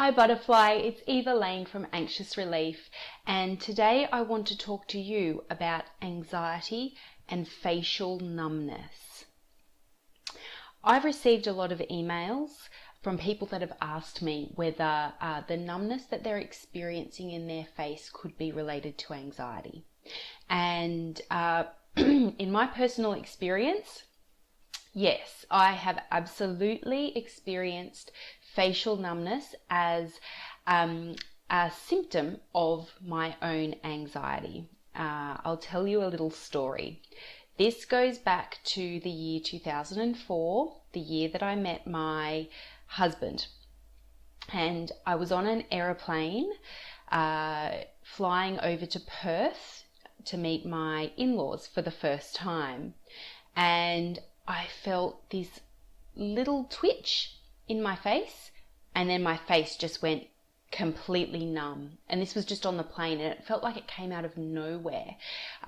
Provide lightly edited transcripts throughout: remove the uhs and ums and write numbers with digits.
Hi Butterfly, it's Eva Lane from Anxious Relief, and today I want to talk to you about anxiety and facial numbness. I've received a lot of emails from people that have asked me whether the numbness that they're experiencing in their face could be related to anxiety. And in my personal experience, yes, I have absolutely experienced facial numbness as a symptom of my own anxiety. I'll tell you a little story. This goes back to the year 2004, the year that I met my husband. And I was on an aeroplane flying over to Perth to meet my in-laws for the first time. And I felt this little twitch in my face, and then my face just went completely numb. And this was just on the plane, and it felt like it came out of nowhere.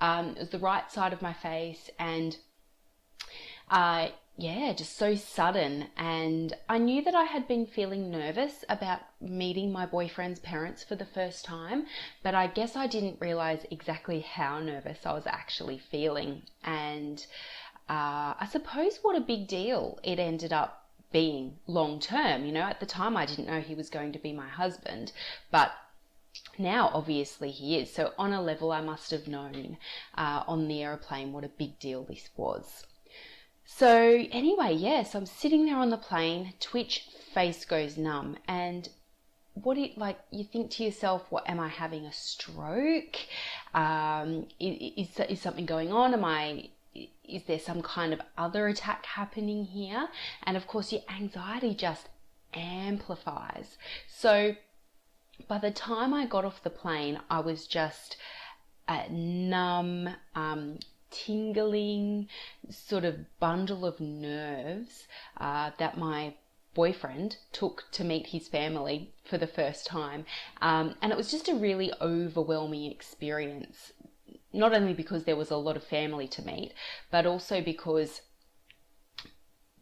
It was the right side of my face, and just so sudden. And I knew that I had been feeling nervous about meeting my boyfriend's parents for the first time, but I guess I didn't realize exactly how nervous I was actually feeling. And I suppose what a big deal it ended up being long term. At the time I didn't know he was going to be my husband, but now obviously he is. So on a level I must have known on the aeroplane what a big deal this was. So anyway, so I'm sitting there on the plane, twitch, face goes numb, and you think to yourself, what, am I having a stroke? Is something going on? Is there some kind of other attack happening here? And of course your anxiety just amplifies. So by the time I got off the plane, I was just numb, tingling sort of bundle of nerves that my boyfriend took to meet his family for the first time. And it was just a really overwhelming experience. Not only because there was a lot of family to meet, but also because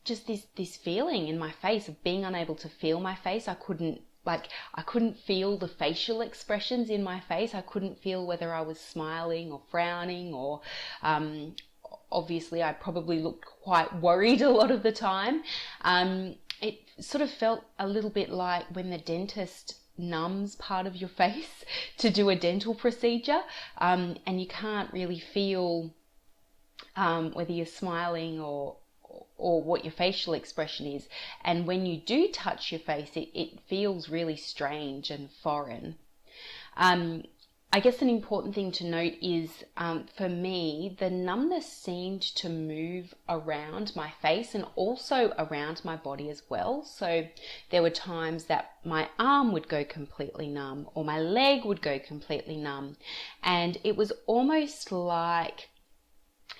just this feeling in my face of being unable to feel my face. I couldn't feel the facial expressions in my face. I couldn't feel whether I was smiling or frowning, or obviously I probably looked quite worried a lot of the time. It sort of felt a little bit like when the dentist numbs part of your face to do a dental procedure, and you can't really feel whether you're smiling or what your facial expression is. And when you do touch your face, it feels really strange and foreign. I guess an important thing to note is, for me, the numbness seemed to move around my face and also around my body as well. So there were times that my arm would go completely numb, or my leg would go completely numb. And it was almost like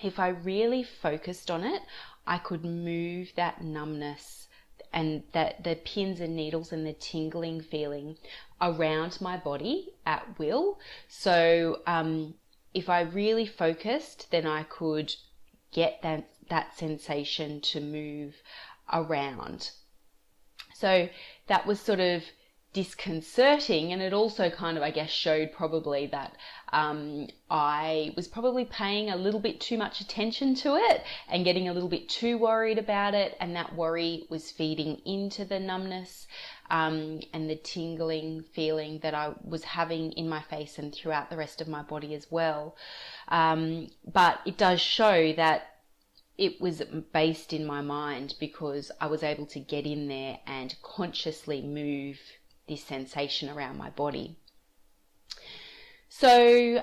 if I really focused on it, I could move that numbness and that the pins and needles and the tingling feeling around my body at will. So if I really focused, then I could get that sensation to move around. So that was sort of disconcerting, and it also kind of, I guess, showed probably that I was probably paying a little bit too much attention to it and getting a little bit too worried about it, and that worry was feeding into the numbness and the tingling feeling that I was having in my face and throughout the rest of my body as well. But it does show that it was based in my mind, because I was able to get in there and consciously move this sensation around my body. So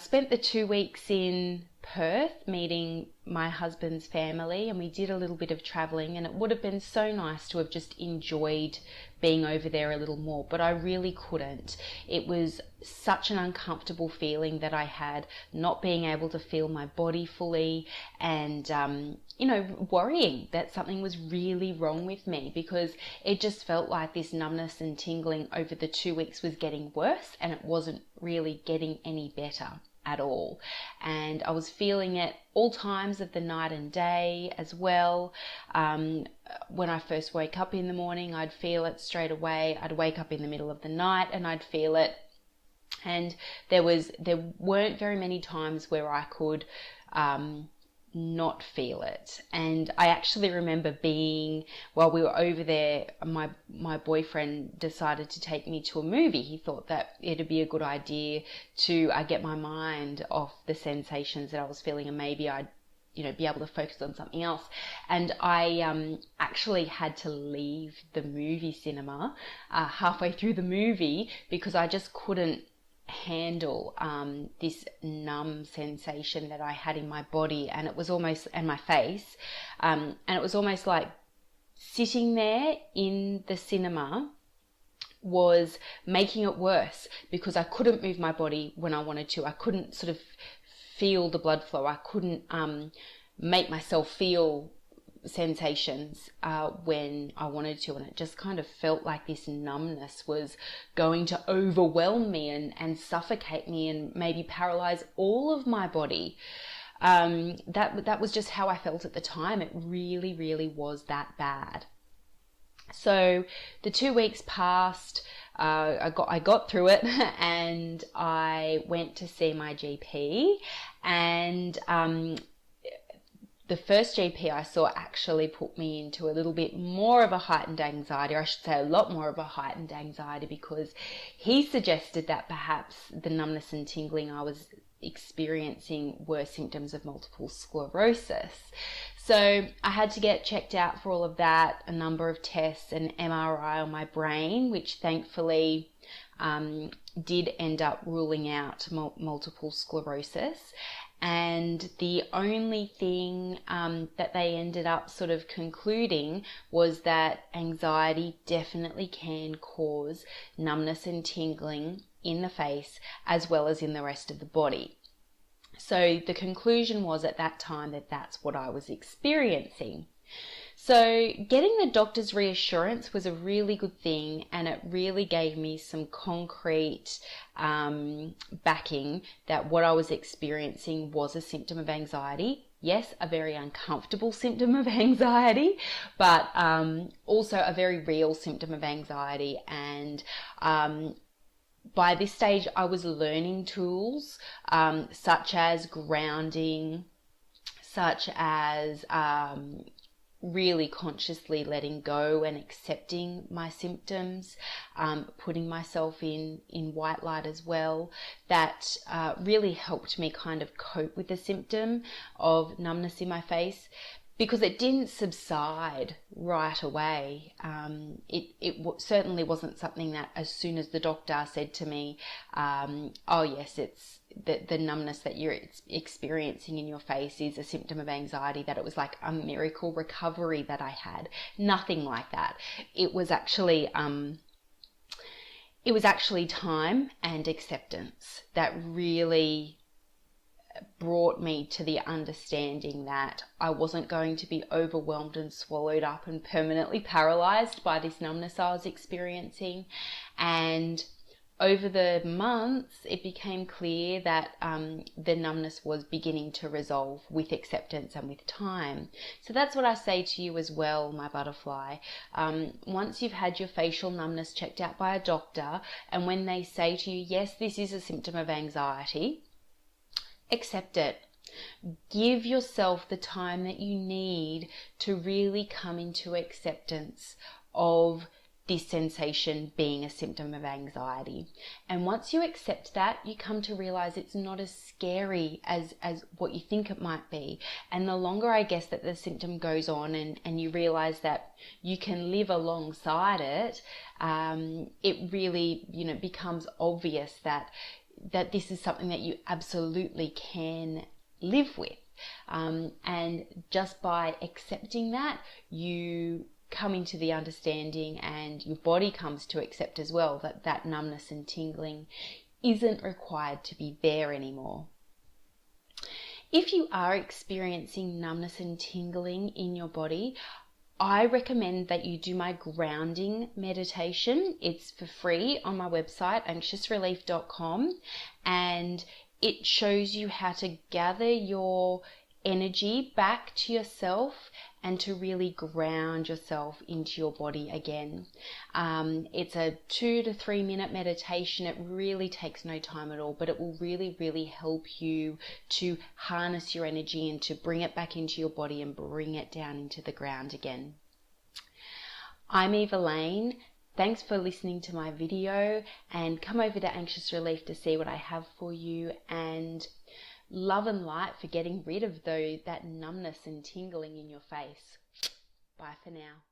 spent the 2 weeks in Perth meeting my husband's family, and we did a little bit of traveling, and it would have been so nice to have just enjoyed being over there a little more, but I really couldn't. It was such an uncomfortable feeling that I had, not being able to feel my body fully, and worrying that something was really wrong with me, because it just felt like this numbness and tingling over the 2 weeks was getting worse, and it wasn't really getting any better. at all. And I was feeling it all times of the night and day as well. When I first wake up in the morning, I'd feel it straight away. I'd wake up in the middle of the night and I'd feel it. And there weren't very many times where I could not feel it. And I actually remember while we were over there, my boyfriend decided to take me to a movie. He thought that it'd be a good idea to get my mind off the sensations that I was feeling, and maybe I'd be able to focus on something else. And I actually had to leave the movie cinema halfway through the movie because I just couldn't handle this numb sensation that I had in my body, and it was almost, and my face, and it was almost like sitting there in the cinema was making it worse because I couldn't move my body when I wanted to. I couldn't sort of feel the blood flow. I couldn't make myself feel sensations when I wanted to, and it just kind of felt like this numbness was going to overwhelm me and suffocate me and maybe paralyze all of my body. That was just how I felt at the time. It really, really was that bad. So the 2 weeks passed. I got through it, and I went to see my GP, and the first GP I saw actually put me into a little bit more of a heightened anxiety, or I should say a lot more of a heightened anxiety, because he suggested that perhaps the numbness and tingling I was experiencing were symptoms of multiple sclerosis. So I had to get checked out for all of that, a number of tests, an MRI on my brain, which thankfully did end up ruling out multiple sclerosis. And the only thing that they ended up sort of concluding was that anxiety definitely can cause numbness and tingling in the face as well as in the rest of the body. So the conclusion was at that time that that's what I was experiencing. So getting the doctor's reassurance was a really good thing, and it really gave me some concrete backing that what I was experiencing was a symptom of anxiety. Yes, a very uncomfortable symptom of anxiety, but also a very real symptom of anxiety. And by this stage, I was learning tools such as grounding, such as really consciously letting go and accepting my symptoms, putting myself in white light as well. That really helped me kind of cope with the symptom of numbness in my face, because it didn't subside right away. It certainly wasn't something that as soon as the doctor said to me, oh yes, it's the numbness that you're experiencing in your face is a symptom of anxiety, that it was like a miracle recovery that I had. Nothing like that. It was actually time and acceptance that really brought me to the understanding that I wasn't going to be overwhelmed and swallowed up and permanently paralyzed by this numbness I was experiencing. And over the months, it became clear that the numbness was beginning to resolve with acceptance and with time. So that's what I say to you as well, my butterfly. Once you've had your facial numbness checked out by a doctor, and when they say to you, yes, this is a symptom of anxiety, accept it. Give yourself the time that you need to really come into acceptance of this sensation being a symptom of anxiety. And once you accept that, you come to realize it's not as scary as what you think it might be. And the longer, I guess, that the symptom goes on and you realize that you can live alongside it, it really, becomes obvious that this is something that you absolutely can live with. And just by accepting that, you come into the understanding, and your body comes to accept as well, that numbness and tingling isn't required to be there anymore. If you are experiencing numbness and tingling in your body, I recommend that you do my grounding meditation. It's for free on my website, anxiousrelief.com, and it shows you how to gather your energy back to yourself and to really ground yourself into your body again. It's a 2 to 3 minute meditation. It really takes no time at all, but it will really, really help you to harness your energy and to bring it back into your body and bring it down into the ground again. I'm Eva Lane. Thanks for listening to my video, and come over to Anxious Relief to see what I have for you, and love and light for getting rid of that numbness and tingling in your face. Bye for now.